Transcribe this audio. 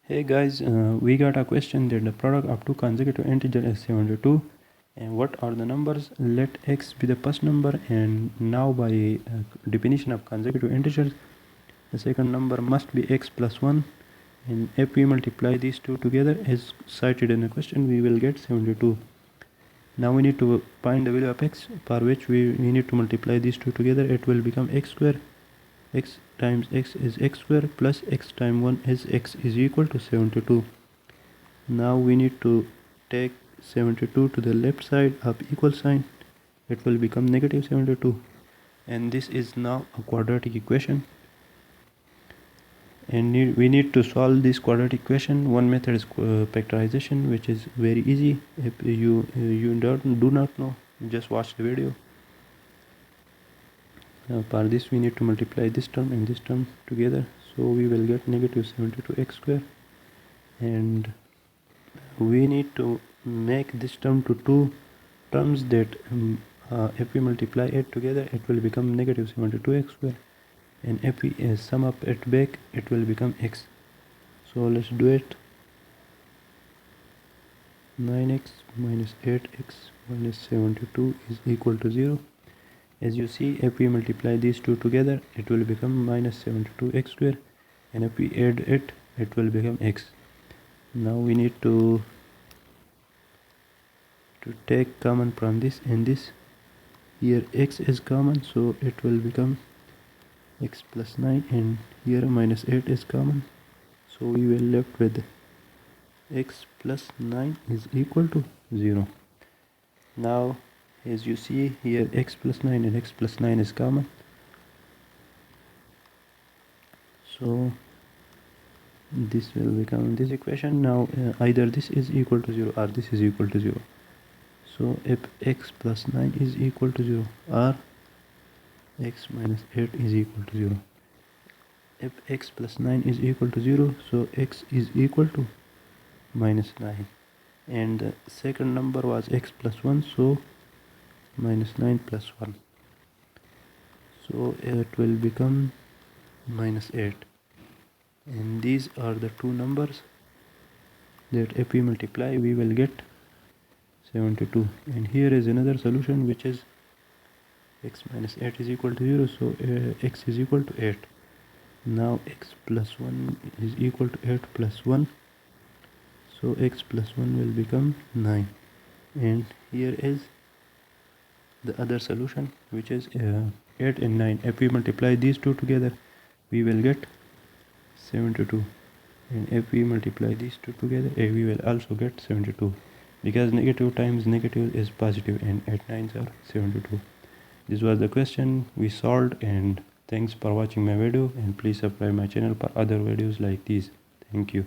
Hey guys, we got a question that the product of two consecutive integers is 72, and what are the numbers? Let x be the first number, and now by definition of consecutive integers, the second number must be x plus 1, and if we multiply these two together as cited in the question, we will get 72. Now we need to find the value of x, for which we need to multiply these two together. It will become x square. X times x is x square plus x times 1 is x is equal to 72. Now we need to take 72 to the left side of equal sign. It will become negative 72, and this is now a quadratic equation, and we need to solve this quadratic equation. One method is factorization, which is very easy. If you do not know, just watch the video. For this we need to multiply this term and this term together, so we will get negative 72x square, and we need to make this term to two terms that if we multiply it together it will become negative 72x square, and if we sum up it back it will become x. So let's do it. 9x minus 8x minus 72 is equal to 0. As you see, if we multiply these two together it will become minus 72x square, and if we add it it will become x. Now we need to take common from this and this. Here x is common, so it will become x plus 9, and here minus 8 is common, so we will left with x plus 9 is equal to 0. Now as you see here, x plus 9 and x plus 9 is common, so this will become this equation. Now either this is equal to 0 or this is equal to 0. So if x plus 9 is equal to 0 or x minus 8 is equal to 0. If x plus 9 is equal to 0, so x is equal to minus 9, and the second number was x plus 1, so minus 9 plus 1, so it will become minus 8, and these are the two numbers that if we multiply we will get 72. And here is another solution, which is x minus 8 is equal to 0, so x is equal to 8. Now x plus 1 is equal to 8 plus 1, so x plus 1 will become 9, and here is the other solution, which is 8 and 9. If we multiply these two together we will get 72, and if we multiply these two together we will also get 72, because negative times negative is positive, and 8 9s are 72. This was the question we solved, and thanks for watching my video, and please subscribe my channel for other videos like these. Thank you.